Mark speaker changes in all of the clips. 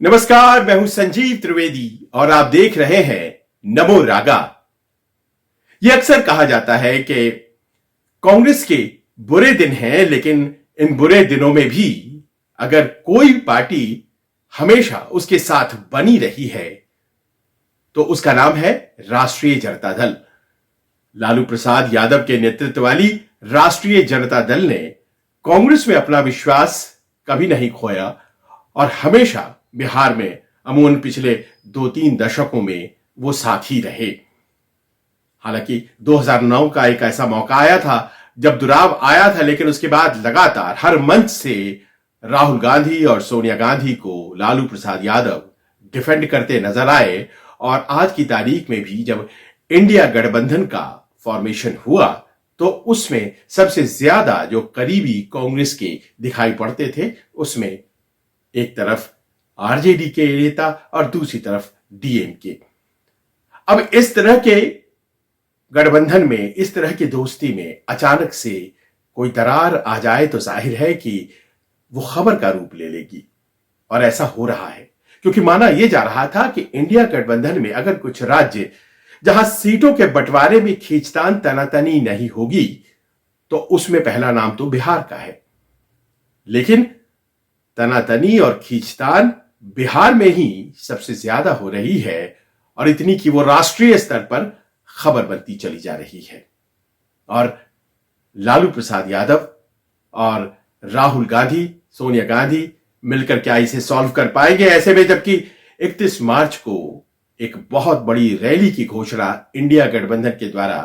Speaker 1: नमस्कार, मैं हूं संजीव त्रिवेदी और आप देख रहे हैं नमो रागा। यह अक्सर कहा जाता है कि कांग्रेस के बुरे दिन हैं, लेकिन इन बुरे दिनों में भी अगर कोई पार्टी हमेशा उसके साथ बनी रही है तो उसका नाम है राष्ट्रीय जनता दल। लालू प्रसाद यादव के नेतृत्व वाली राष्ट्रीय जनता दल ने कांग्रेस में अपना विश्वास कभी नहीं खोया और हमेशा बिहार में अमूमन पिछले 2-3 दशकों में वो साथी रहे। हालांकि 2009 का एक ऐसा मौका आया था जब दुराव आया था, लेकिन उसके बाद लगातार हर मंच से राहुल गांधी और सोनिया गांधी को लालू प्रसाद यादव डिफेंड करते नजर आए। और आज की तारीख में भी जब इंडिया गठबंधन का फॉर्मेशन हुआ तो उसमें सबसे ज्यादा जो करीबी कांग्रेस के दिखाई पड़ते थे, उसमें एक तरफ आरजेडी के नेता और दूसरी तरफ डीएमके। अब इस तरह के गठबंधन में, इस तरह की दोस्ती में अचानक से कोई दरार आ जाए तो जाहिर है कि वो खबर का रूप ले लेगी। और ऐसा हो रहा है क्योंकि माना यह जा रहा था कि इंडिया गठबंधन में अगर कुछ राज्य जहां सीटों के बंटवारे में खींचतान तनातनी नहीं होगी तो उसमें पहला नाम तो बिहार का है। लेकिन तनातनी और खींचतान बिहार में ही सबसे ज्यादा हो रही है और इतनी कि वो राष्ट्रीय स्तर पर खबर बनती चली जा रही है। और लालू प्रसाद यादव और राहुल गांधी, सोनिया गांधी मिलकर क्या इसे सॉल्व कर पाएंगे? ऐसे में जबकि 31 मार्च को एक बहुत बड़ी रैली की घोषणा इंडिया गठबंधन के द्वारा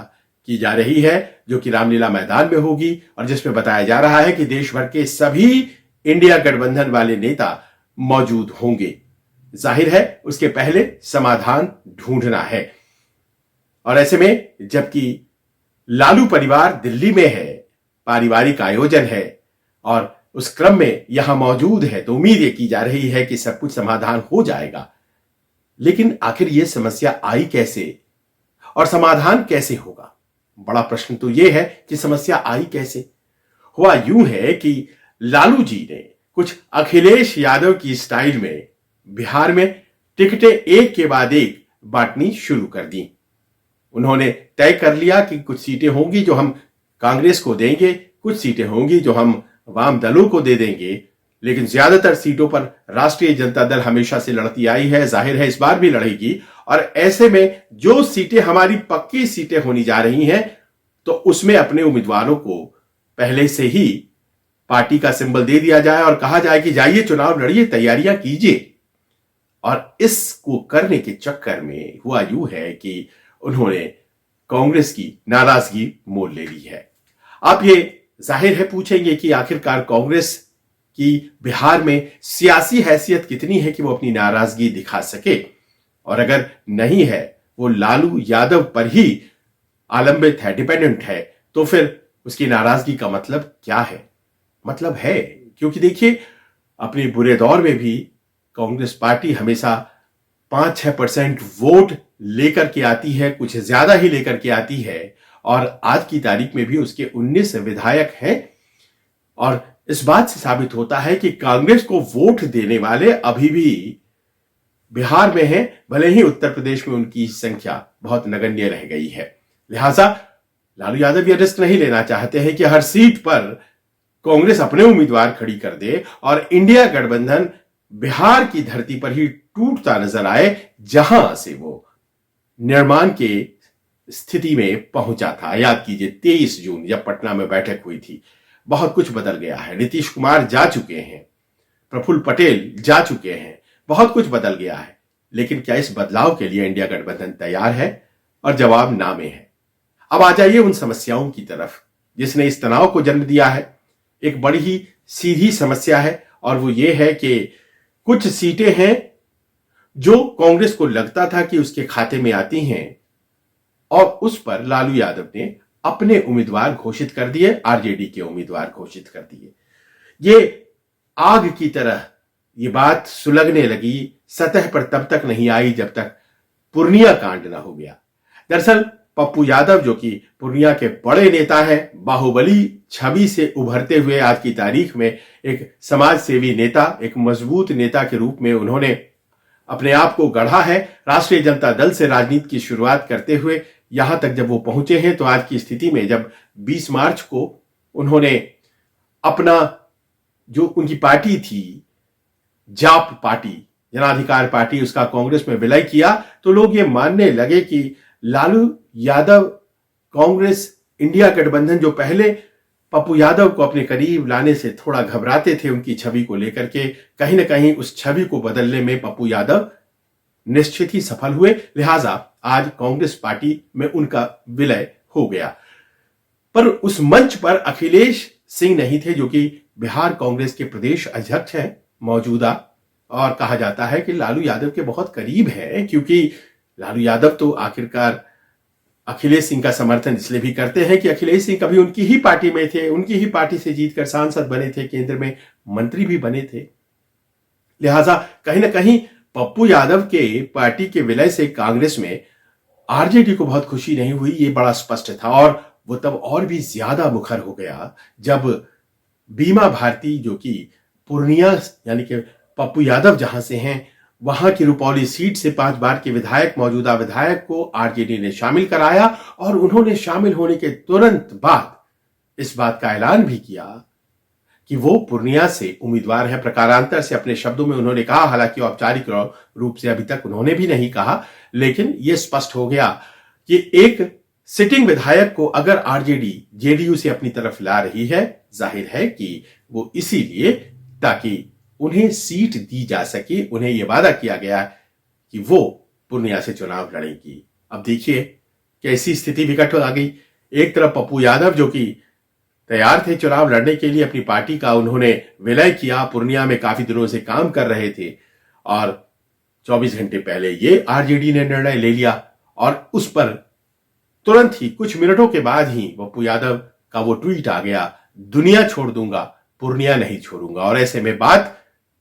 Speaker 1: की जा रही है, जो कि रामलीला मैदान में होगी और जिसमें बताया जा रहा है कि देश भर के सभी इंडिया गठबंधन वाले नेता मौजूद होंगे। जाहिर है उसके पहले समाधान ढूंढना है। और ऐसे में जबकि लालू परिवार दिल्ली में है, पारिवारिक आयोजन है और उस क्रम में यहां मौजूद है, तो उम्मीद ये की जा रही है कि सब कुछ समाधान हो जाएगा। लेकिन आखिर यह समस्या आई कैसे और समाधान कैसे होगा? बड़ा प्रश्न तो यह है कि समस्या आई कैसे। हुआ यूं है कि लालू जी ने कुछ अखिलेश यादव की स्टाइल में बिहार में टिकटें एक के बाद एक बांटनी शुरू कर दी। उन्होंने तय कर लिया कि कुछ सीटें होंगी जो हम कांग्रेस को देंगे, कुछ सीटें होंगी जो हम वाम दलों को दे देंगे, लेकिन ज्यादातर सीटों पर राष्ट्रीय जनता दल हमेशा से लड़ती आई है, जाहिर है इस बार भी लड़ेगी। और ऐसे में जो सीटें हमारी पक्की सीटें होनी जा रही हैं तो उसमें अपने उम्मीदवारों को पहले से ही पार्टी का सिंबल दे दिया जाए और कहा जाए कि जाइए चुनाव लड़िए, तैयारियां कीजिए। और इसको करने के चक्कर में हुआ यूं है कि उन्होंने कांग्रेस की नाराजगी मोल ले ली है। आप ये जाहिर है पूछेंगे कि आखिरकार कांग्रेस की बिहार में सियासी हैसियत कितनी है कि वो अपनी नाराजगी दिखा सके, और अगर नहीं है, वो लालू यादव पर ही आलंबित है, डिपेंडेंट है, तो फिर उसकी नाराजगी का मतलब क्या है? मतलब है क्योंकि देखिए, अपने बुरे दौर में भी कांग्रेस पार्टी हमेशा 5-6% वोट लेकर के आती है, कुछ ज्यादा ही लेकर के आती है। और आज की तारीख में भी उसके 19 विधायक हैं। और इस बात से साबित होता है कि कांग्रेस को वोट देने वाले अभी भी बिहार में हैं, भले ही उत्तर प्रदेश में उनकी संख्या बहुत नगण्य रह गई है। लिहाजा लालू यादव ये रिस्क नहीं लेना चाहते हैं कि हर सीट पर कांग्रेस अपने उम्मीदवार खड़ी कर दे और इंडिया गठबंधन बिहार की धरती पर ही टूटता नजर आए, जहां से वो निर्माण के स्थिति में पहुंचा था। याद कीजिए 23 जून जब पटना में बैठक हुई थी। बहुत कुछ बदल गया है। नीतीश कुमार जा चुके हैं, प्रफुल्ल पटेल जा चुके हैं, बहुत कुछ बदल गया है। लेकिन क्या इस बदलाव के लिए इंडिया गठबंधन तैयार है? और जवाब ना में है। अब आ जाइए उन समस्याओं की तरफ जिसने इस तनाव को जन्म दिया है। एक बड़ी ही सीधी समस्या है और वो ये है कि कुछ सीटें हैं जो कांग्रेस को लगता था कि उसके खाते में आती हैं और उस पर लालू यादव ने अपने उम्मीदवार घोषित कर दिए, आरजेडी के उम्मीदवार घोषित कर दिए। ये आग की तरह ये बात सुलगने लगी, सतह पर तब तक नहीं आई जब तक पूर्णिया कांड ना हो गया। दरअसल पप्पू यादव जो कि पूर्णिया के बड़े नेता हैं, बाहुबली छवि से उभरते हुए आज की तारीख में एक समाज सेवी नेता, एक मजबूत नेता के रूप में उन्होंने अपने आप को गढ़ा है। राष्ट्रीय जनता दल से राजनीति की शुरुआत करते हुए यहां तक जब वो पहुंचे हैं, तो आज की स्थिति में जब 20 मार्च को उन्होंने अपना जो उनकी पार्टी थी, जाप पार्टी, जनाधिकार पार्टी, उसका कांग्रेस में विलय किया, तो लोग ये मानने लगे कि लालू यादव कांग्रेस इंडिया गठबंधन जो पहले पप्पू यादव को अपने करीब लाने से थोड़ा घबराते थे उनकी छवि को लेकर के, कहीं ना कहीं उस छवि को बदलने में पप्पू यादव निश्चित ही सफल हुए। लिहाजा आज कांग्रेस पार्टी में उनका विलय हो गया। पर उस मंच पर अखिलेश सिंह नहीं थे, जो कि बिहार कांग्रेस के प्रदेश अध्यक्ष हैं मौजूदा, और कहा जाता है कि लालू यादव के बहुत करीब हैं, क्योंकि लालू यादव तो आखिरकार अखिलेश सिंह का समर्थन इसलिए भी करते हैं कि अखिलेश सिंह कभी उनकी ही पार्टी में थे, उनकी ही पार्टी से जीतकर सांसद बने थे, केंद्र में मंत्री भी बने थे। लिहाजा कहीं ना कहीं पप्पू यादव के पार्टी के विलय से कांग्रेस में आरजेडी को बहुत खुशी नहीं हुई, ये बड़ा स्पष्ट था। और वो तब और भी ज्यादा मुखर हो गया जब बीमा भारती, जो कि पूर्णिया यानी कि पप्पू यादव जहां से हैं, वहां की रुपौली सीट से 5 बार के विधायक, मौजूदा विधायक को आरजेडी ने शामिल कराया, और उन्होंने शामिल होने के तुरंत बाद इस बात का ऐलान भी किया कि वो पूर्णिया से उम्मीदवार है। प्रकारांतर से अपने शब्दों में उन्होंने कहा, हालांकि औपचारिक रूप से अभी तक उन्होंने भी नहीं कहा, लेकिन यह स्पष्ट हो गया कि एक सिटिंग विधायक को अगर आरजेडी जेडीयू से अपनी तरफ ला रही है, जाहिर है कि वो इसीलिए ताकि उन्हें सीट दी जा सके। उन्हें यह वादा किया गया कि वो पूर्णिया से चुनाव लड़ेंगी। अब देखिए कैसी स्थिति विकट आ गई। एक तरफ पप्पू यादव जो कि तैयार थे चुनाव लड़ने के लिए, अपनी पार्टी का उन्होंने विलय किया, पूर्णिया में काफी दिनों से काम कर रहे थे, और 24 घंटे पहले ये आरजेडी ने निर्णय ले लिया, और उस पर तुरंत ही कुछ मिनटों के बाद ही पप्पू यादव का वो ट्वीट आ गया, दुनिया छोड़ दूंगा, पूर्णिया नहीं छोड़ूंगा। और ऐसे में बात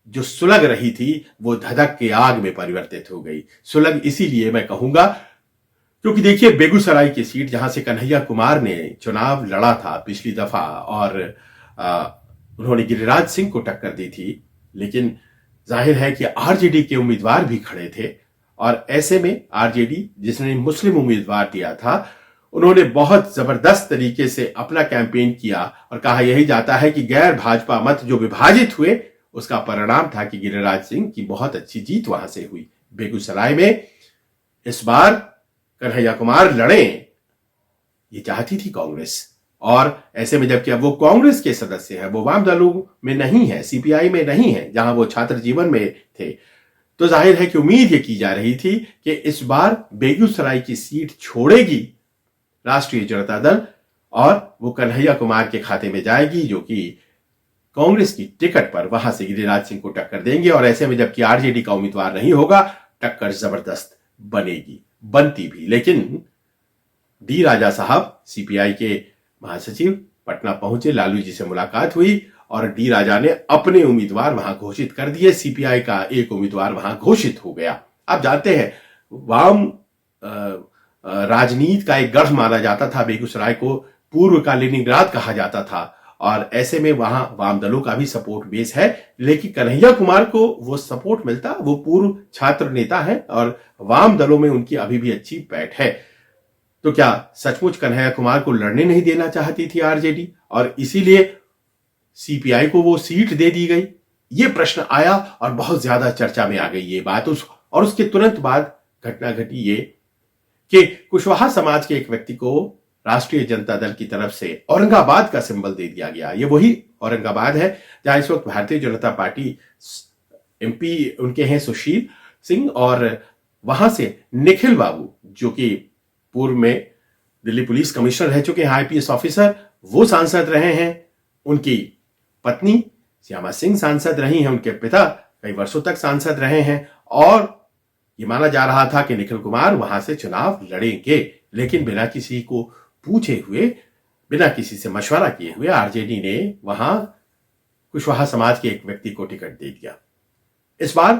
Speaker 1: जो सुलग रही थी वो धधक के आग में परिवर्तित हो गई। सुलग इसीलिए मैं कहूंगा क्योंकि देखिए, बेगूसराय की सीट जहां से कन्हैया कुमार ने चुनाव लड़ा था पिछली दफा, और उन्होंने गिरिराज सिंह को टक्कर दी थी, लेकिन जाहिर है कि आरजेडी के उम्मीदवार भी खड़े थे, और ऐसे में आरजेडी जिसने मुस्लिम उम्मीदवार दिया था, उन्होंने बहुत जबरदस्त तरीके से अपना कैंपेन किया, और कहा यही जाता है कि गैर भाजपा मत जो विभाजित हुए, उसका परिणाम था कि गिरिराज सिंह की बहुत अच्छी जीत वहां से हुई। बेगूसराय में इस बार कन्हैया कुमार लड़े, ये चाहती थी कांग्रेस, और ऐसे में जबकि अब वो कांग्रेस के सदस्य हैं, वो वाम दलों में नहीं है, सीपीआई में नहीं है, जहां वो छात्र जीवन में थे, तो जाहिर है कि उम्मीद ये की जा रही थी कि इस बार बेगूसराय की सीट छोड़ेगी राष्ट्रीय जनता दल, और वो कन्हैया कुमार के खाते में जाएगी, जो कि कांग्रेस की टिकट पर वहां से गिरिराज सिंह को टक्कर देंगे। और ऐसे में जबकि आरजेडी का उम्मीदवार नहीं होगा, टक्कर जबरदस्त बनेगी, बनती भी। लेकिन डी राजा साहब, सीपीआई के महासचिव, पटना पहुंचे, लालू जी से मुलाकात हुई, और डी राजा ने अपने उम्मीदवार वहां घोषित कर दिए। सीपीआई का एक उम्मीदवार वहां घोषित हो गया। आप जानते हैं, वाम राजनीति का एक गढ़ माना जाता था बेगूसराय को, पूर्व का लेनिनग्राद कहा जाता था, और ऐसे में वहां वाम दलों का भी सपोर्ट बेस है। लेकिन कन्हैया कुमार को वो सपोर्ट मिलता, वो पूर्व छात्र नेता है, और वाम दलों में उनकी अभी भी अच्छी पैठ है। तो क्या सचमुच कन्हैया कुमार को लड़ने नहीं देना चाहती थी आरजेडी, और इसीलिए सीपीआई को वो सीट दे दी गई? ये प्रश्न आया और बहुत ज्यादा चर्चा में आ गई ये बात। और उसके तुरंत बाद घटना घटी ये कि कुशवाहा समाज के एक व्यक्ति को राष्ट्रीय जनता दल की तरफ से औरंगाबाद का सिंबल दे दिया गया। ये वही औरंगाबाद है जहां इस वक्त भारतीय जनता पार्टी एमपी उनके हैं सुशील सिंह, और वहां से निखिल बाबू जो कि पूर्व में दिल्ली पुलिस कमिश्नर रह चुके हैं, आईपीएस ऑफिसर, वो सांसद रहे हैं। उनकी पत्नी श्यामा सिंह सांसद रही हैं, उनके पिता कई वर्षों तक सांसद रहे हैं, और ये माना जा रहा था कि निखिल कुमार वहां से चुनाव लड़ेंगे। लेकिन बिना किसी को पूछे हुए, बिना किसी से मशवरा किए हुए आरजेडी ने वहां कुशवाहा समाज के एक व्यक्ति को टिकट दे दिया। इस बार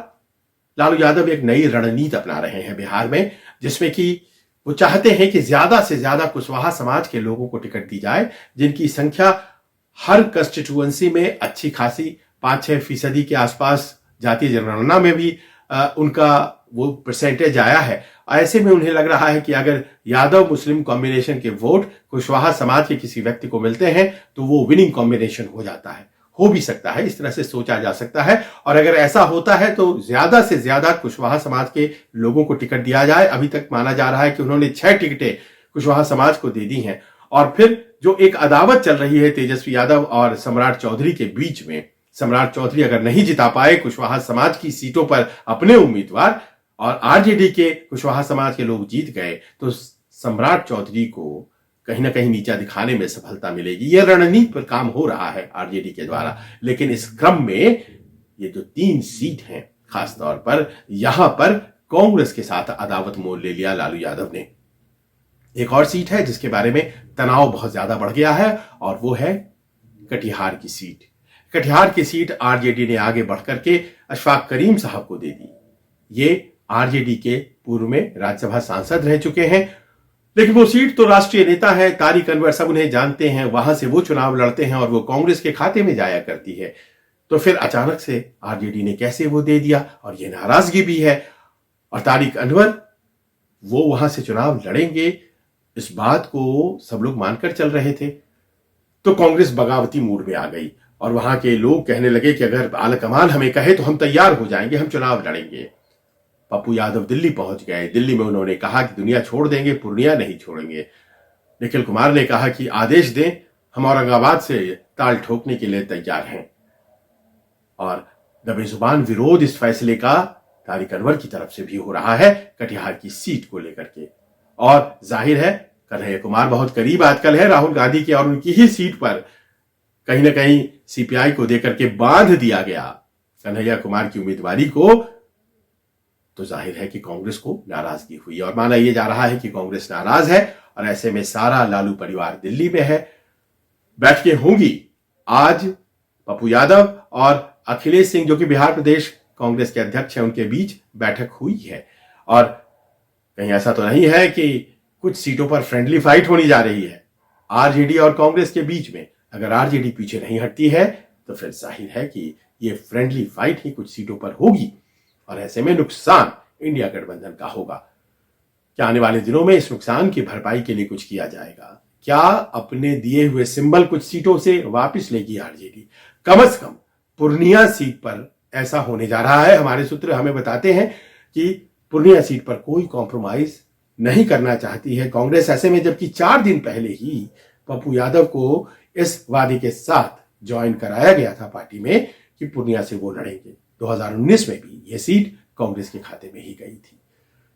Speaker 1: लालू यादव एक नई रणनीति अपना रहे हैं बिहार में, जिसमें कि वो चाहते हैं कि ज्यादा से ज्यादा कुशवाहा समाज के लोगों को टिकट दी जाए, जिनकी संख्या हर कंस्टिट्यूएंसी में अच्छी खासी 5-6% के आसपास जातीय जनगणना में भी उनका वो परसेंटेज आया है। ऐसे में उन्हें लग रहा है कि अगर यादव मुस्लिम कॉम्बिनेशन के वोट कुशवाहा समाज के किसी व्यक्ति को मिलते हैं तो वो विनिंग कॉम्बिनेशन हो जाता है, हो भी सकता है, इस तरह से सोचा जा सकता है। और अगर ऐसा होता है तो ज्यादा से ज्यादा कुशवाहा समाज के लोगों को टिकट दिया जाए। अभी तक माना जा रहा है कि उन्होंने 6 टिकटें कुशवाहा समाज को दे दी हैं। और फिर जो एक अदावत चल रही है तेजस्वी यादव और सम्राट चौधरी के बीच में, सम्राट चौधरी अगर नहीं जिता पाए कुशवाहा समाज की सीटों पर अपने उम्मीदवार और आरजेडी के कुशवाहा समाज के लोग जीत गए तो सम्राट चौधरी को कहीं ना कहीं नीचा दिखाने में सफलता मिलेगी। यह रणनीति पर काम हो रहा है आरजेडी के द्वारा। लेकिन इस क्रम में ये जो 3 सीट हैं, खासतौर पर यहां पर कांग्रेस के साथ अदावत मोल ले लिया लालू यादव ने। एक और सीट है जिसके बारे में तनाव बहुत ज्यादा बढ़ गया है और वो है कटिहार की सीट। कटिहार की सीट आरजेडी ने आगे बढ़कर के अशफाक करीम साहब को दे दी। ये आरजेडी के पूर्व में राज्यसभा सांसद रह चुके हैं, लेकिन वो सीट तो राष्ट्रीय नेता है, तारिक अनवर सब उन्हें जानते हैं, वहां से वो चुनाव लड़ते हैं और वो कांग्रेस के खाते में जाया करती है। तो फिर अचानक से आरजेडी ने कैसे वो दे दिया, और ये नाराजगी भी है। और तारिक अनवर वो वहां से चुनाव लड़ेंगे, इस बात को सब लोग मानकर चल रहे थे। तो कांग्रेस बगावती मूड में आ गई और वहां के लोग कहने लगे कि अगर आलाकमान हमें कहे तो हम तैयार हो जाएंगे, हम चुनाव लड़ेंगे। पप्पू यादव दिल्ली पहुंच गए। दिल्ली में उन्होंने कहा कि दुनिया छोड़ देंगे, पूर्णिया नहीं छोड़ेंगे। निखिल कुमार ने कहा कि आदेश दें, हम औरंगाबाद से ताल ठोकने के लिए तैयार हैं। और दबेजुबान विरोध इस फैसले का तारिक अनवर की तरफ से भी हो रहा है कटिहार की सीट को लेकर के। और जाहिर है कन्हैया कुमार बहुत करीब आजकल है राहुल गांधी के, और उनकी ही सीट पर कहीं ना कहीं सीपीआई को देकर के बांध दिया गया कन्हैया कुमार की उम्मीदवारी को। तो जाहिर है कि कांग्रेस को नाराजगी हुई और माना यह जा रहा है कि कांग्रेस नाराज है। और ऐसे में सारा लालू परिवार दिल्ली में है, बैठकें होंगी। आज पप्पू यादव और अखिलेश सिंह जो कि बिहार प्रदेश कांग्रेस के अध्यक्ष हैं, उनके बीच बैठक हुई है। और कहीं ऐसा तो नहीं है कि कुछ सीटों पर फ्रेंडली फाइट होनी जा रही है आरजेडी और कांग्रेस के बीच में। अगर आरजेडी पीछे नहीं हटती है तो फिर जाहिर है कि ये फ्रेंडली फाइट ही कुछ सीटों पर होगी और ऐसे में नुकसान इंडिया गठबंधन का होगा। क्या आने वाले दिनों में इस नुकसान की भरपाई के लिए कुछ किया जाएगा? क्या अपने दिए हुए सिंबल कुछ सीटों से वापस लेगी आरजेडी? कम से कम पूर्णिया सीट पर ऐसा होने जा रहा है। हमारे सूत्र हमें बताते हैं कि पूर्णिया सीट पर कोई कॉम्प्रोमाइज नहीं करना चाहती है कांग्रेस। ऐसे में जबकि 4 दिन पहले ही पप्पू यादव को इस वादे के साथ ज्वाइन कराया गया था पार्टी में कि पूर्णिया से वो लड़ेंगे। 2019 में भी यह सीट कांग्रेस के खाते में ही गई थी।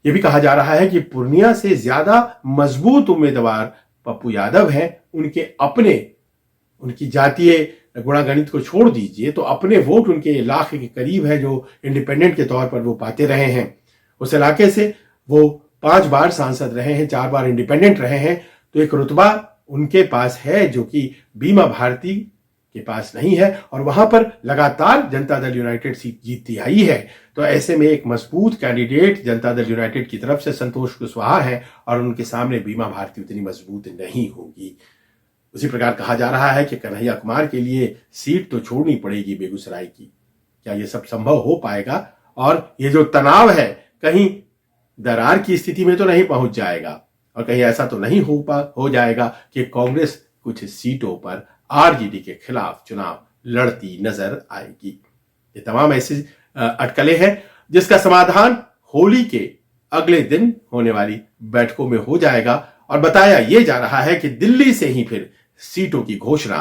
Speaker 1: यह भी कहा जा रहा है कि पूर्णिया से ज्यादा मजबूत उम्मीदवार पप्पू यादव हैं। उनके अपने, उनकी जातीय गुणागणित को छोड़ दीजिए तो अपने वोट उनके लाख के करीब है जो इंडिपेंडेंट के तौर पर वो पाते रहे हैं। उस इलाके से वो 5 बार सांसद रहे हैं, 4 बार इंडिपेंडेंट रहे हैं। तो एक रुतबा उनके पास है जो कि बीमा भारती के पास नहीं है और वहां पर लगातार जनता दल यूनाइटेड सीट जीतती आई है। तो ऐसे में एक मजबूत कैंडिडेट जनता दल यूनाइटेड की तरफ से संतोष कुशवाहा है और उनके सामने बीमा भारती उतनी मजबूत नहीं होगी। उसी प्रकार कहा जा रहा है कि कन्हैया कुमार के लिए सीट तो छोड़नी पड़ेगी बेगूसराय की। क्या यह सब संभव हो पाएगा? और ये जो तनाव है कहीं दरार की स्थिति में तो नहीं पहुंच जाएगा और कहीं ऐसा तो नहीं हो जाएगा कि कांग्रेस कुछ सीटों पर आरजेडी के खिलाफ चुनाव लड़ती नजर आएगी। ये तमाम ऐसी अटकलें हैं जिसका समाधान होली के अगले दिन होने वाली बैठकों में हो जाएगा। और बताया यह जा रहा है कि दिल्ली से ही फिर सीटों की घोषणा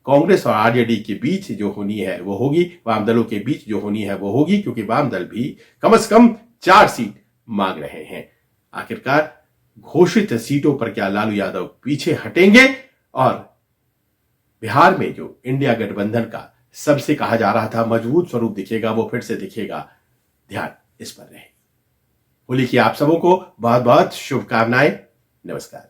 Speaker 1: कांग्रेस और आरजेडी के बीच जो होनी है वो होगी, वाम दलों के बीच जो होनी है वो होगी, क्योंकि वाम दल भी कम से कम 4 सीट मांग रहे हैं। आखिरकार घोषित सीटों पर क्या लालू यादव पीछे हटेंगे और बिहार में जो इंडिया गठबंधन का सबसे कहा जा रहा था मजबूत स्वरूप दिखेगा वो फिर से दिखेगा? ध्यान इस पर रहे। होली की आप सबों को बहुत बहुत शुभकामनाएं। नमस्कार।